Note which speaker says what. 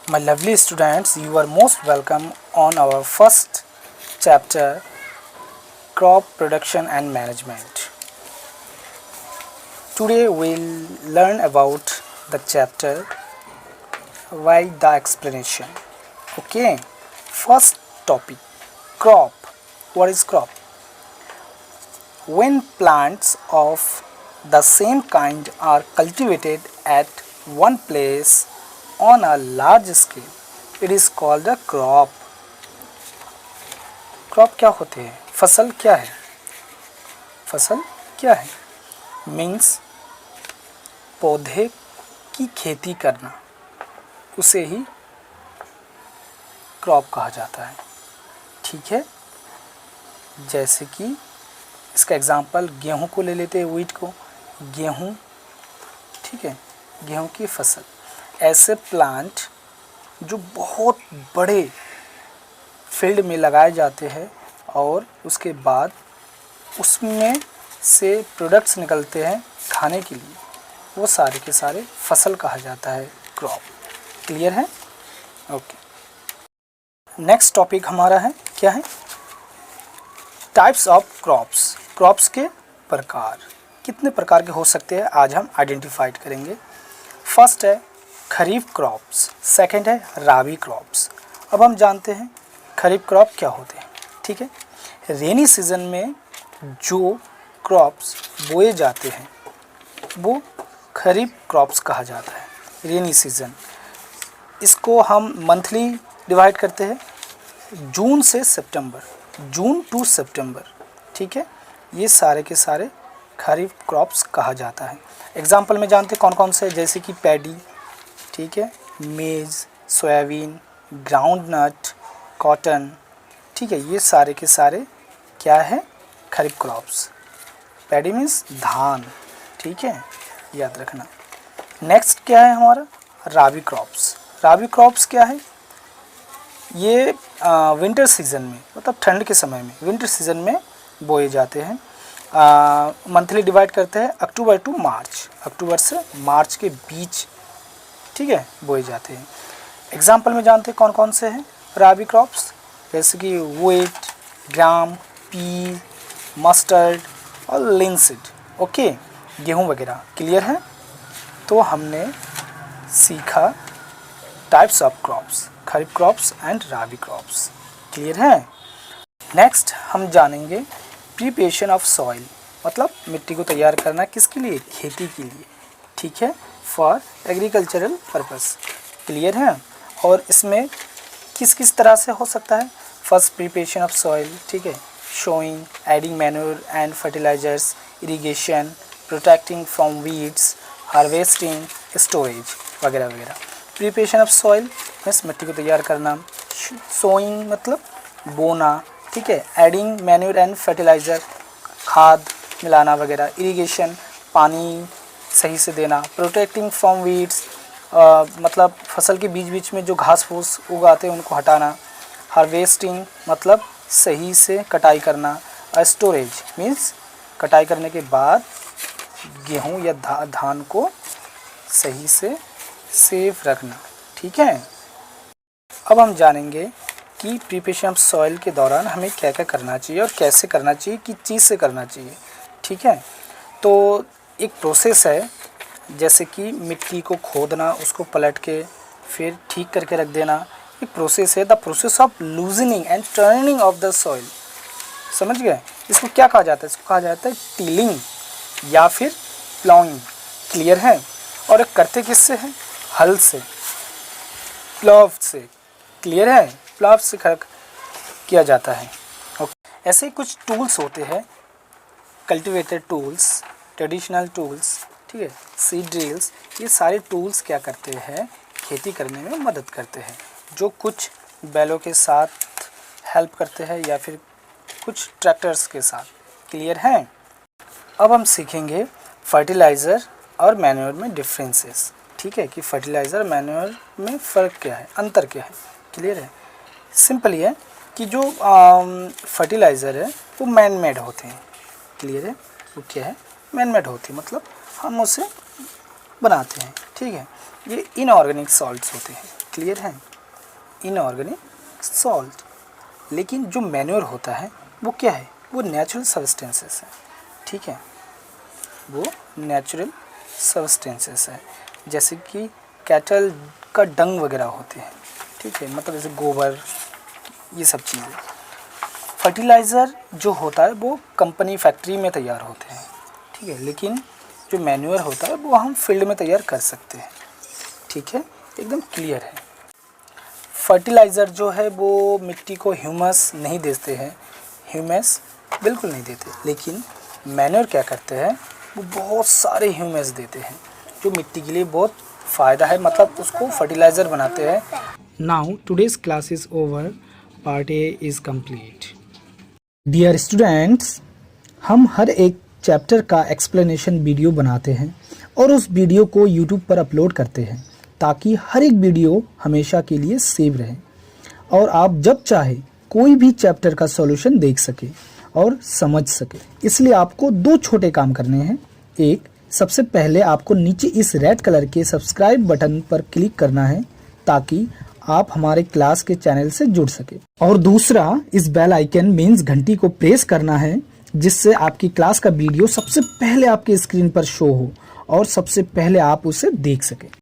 Speaker 1: My lovely students, you are most welcome on our first chapter, Crop Production and Management. Today we'll learn about the chapter Why the Explanation. Okay, first topic, crop. What is crop? When plants of the same kind are cultivated at one place on a large scale, it is called a crop. Crop क्या होते हैं? फसल क्या है? फसल क्या है? Means पौधे की खेती करना, उसे ही क्रॉप कहा जाता है. ठीक है, जैसे कि इसका एग्जांपल गेहूं को ले लेते हैं, व्हीट को. गेहूं, ठीक है, गेहूं की फसल. ऐसे प्लांट जो बहुत बड़े फील्ड में लगाए जाते हैं और उसके बाद उसमें से प्रोडक्ट्स निकलते हैं खाने के लिए, वो सारे के सारे फसल कहा जाता है, क्रॉप. क्लियर है? ओके. नेक्स्ट टॉपिक हमारा है, क्या है? Types of crops. क्रॉप्स के प्रकार. कितने प्रकार के हो सकते हैं आज हम आइडेंटिफाइड करेंगे. फर्स्ट है खरीफ क्रॉप्स, सेकंड है राबी क्रॉप्स. अब हम जानते हैं खरीफ क्रॉप क्या होते हैं. ठीक है, रेनी सीजन में जो क्रॉप्स बोए जाते हैं वो खरीफ क्रॉप्स कहा जाता है. रेनी सीजन, इसको हम मंथली डिवाइड करते हैं, जून से सितंबर, जून टू सितंबर. ठीक है, ये सारे के सारे खरीफ क्रॉप्स कहा जाता है. एग्जाम्पल में जानते हैं कौन कौन से, जैसे कि पैडी, ठीक है, मेज़, सोयाबीन, ग्राउंड नट, कॉटन. ठीक है, ये सारे के सारे क्या है? खरीफ क्रॉप्स. पैडी मीन्स धान. ठीक है, याद रखना. नेक्स्ट क्या है हमारा? राबी क्रॉप्स. राबी क्रॉप्स क्या है? ये विंटर सीजन में, मतलब ठंड के समय में, विंटर सीजन में बोए जाते हैं. मंथली डिवाइड करते हैं, अक्टूबर टू मार्च, अक्टूबर से मार्च के बीच, ठीक है, बोए जाते हैं. एग्जाम्पल में जानते हैं कौन कौन से हैं राबी क्रॉप्स, जैसे कि व्हीट, ग्राम, पी, मस्टर्ड और लिंसीड. ओके, गेहूं वगैरह. क्लियर है? तो हमने सीखा types of crops, kharif crops and rabi crops. Clear है? नेक्स्ट हम जानेंगे प्रिपरेशन ऑफ सॉइल, मतलब मिट्टी को तैयार करना किसके लिए? खेती के लिए. ठीक है, फॉर एग्रीकल्चरल पर्पस. क्लियर है? और इसमें किस किस तरह से हो सकता है? फर्स्ट प्रिपरेशन ऑफ सॉइल, ठीक है, sowing, adding manure and fertilisers, irrigation, protecting from weeds, harvesting, storage वगैरह वगैरह. प्रिपरेशन ऑफ सॉइल मीन्स मिट्टी को तैयार करना, सोइंग मतलब बोना, ठीक है, एडिंग मैन्योर एंड फर्टिलाइज़र, खाद मिलाना वगैरह, इरिगेशन पानी सही से देना, प्रोटेक्टिंग फ्रॉम वीड्स मतलब फसल के बीच बीच में जो घास फूस उगाते हैं उनको हटाना, हार्वेस्टिंग मतलब सही से कटाई करना, स्टोरेज मीन्स कटाई करने के बाद गेहूं या धान को सही से सेफ रखना. ठीक है, अब हम जानेंगे कि प्रिपरेशन ऑफ सॉइल के दौरान हमें क्या क्या करना चाहिए और कैसे करना चाहिए, किस चीज़ से करना चाहिए. ठीक है, तो एक प्रोसेस है, जैसे कि मिट्टी को खोदना, उसको पलट के फिर ठीक करके रख देना, एक प्रोसेस है. The process of loosening and turning of the soil. समझ गए? इसको क्या कहा जाता है? इसको कहा जाता है टिलिंग या फिर प्लाउइंग. क्लियर है? और करते किससे हैं? हल से, प्लाव से. क्लियर है? प्लाव से किया जाता है. ओके, ऐसे कुछ टूल्स होते हैं, कल्टीवेटर टूल्स, ट्रेडिशनल टूल्स, ठीक है, सीड ड्रिल्स. ये सारे टूल्स क्या करते हैं? खेती करने में मदद करते हैं, जो कुछ बैलों के साथ हेल्प करते हैं या फिर कुछ ट्रैक्टर्स के साथ. क्लियर है? अब हम सीखेंगे फर्टिलाइज़र और मैन्योर में डिफरेंसेस. ठीक है, कि फर्टिलाइज़र मैन्योर में फ़र्क क्या है, अंतर क्या है. क्लियर है? सिंपल ये है कि जो फर्टिलाइज़र है वो मैन मेड होते हैं. क्लियर है? वो क्या है? मैन मेड होती है, मतलब हम उसे बनाते हैं. ठीक है, ये इनऑर्गेनिक सॉल्ट्स होते हैं. क्लियर है, इनऑर्गेनिक सॉल्ट। लेकिन जो मैन्योर होता है वो क्या है, वो नेचुरल सब्सटेंसेस है, ठीक है, वो नेचुरल सब्सटेंसेस है, जैसे कि कैटल का डंग वगैरह होते हैं, ठीक है, मतलब जैसे गोबर, ये सब चीज़ें। फर्टिलाइज़र जो होता है वो कंपनी फैक्ट्री में तैयार होते हैं, ठीक है, लेकिन जो मैन्योर होता है वो हम फील्ड में तैयार कर सकते हैं, ठीक है, एकदम क्लियर है। फर्टिलाइज़र जो है वो मिट्टी को ह्यूमस नहीं देते हैं, ह्यूमस बिल्कुल नहीं देते, लेकिन मैन्योर क्या करते हैं, वो बहुत सारे ह्यूमस देते हैं जो मिट्टी के लिए बहुत फ़ायदा है, मतलब उसको फर्टिलाइज़र बनाते हैं। Now today's class is over, part A is complete. Dear students, हम हर एक चैप्टर का एक्सप्लेनेशन वीडियो बनाते हैं और उस वीडियो को यूट्यूब पर अपलोड करते हैं ताकि हर एक वीडियो हमेशा के लिए सेव रहे और आप जब चाहे कोई भी चैप्टर का सॉल्यूशन देख सके और समझ सके। इसलिए आपको दो छोटे काम करने हैं। एक, सबसे पहले आपको नीचे इस रेड कलर के सब्सक्राइब बटन पर क्लिक करना है ताकि आप हमारे क्लास के चैनल से जुड़ सके, और दूसरा, इस बेल आइकन मीन्स घंटी को प्रेस करना है जिससे आपकी क्लास का वीडियो सबसे पहले आपके स्क्रीन पर शो हो और सबसे पहले आप उसे देख सके।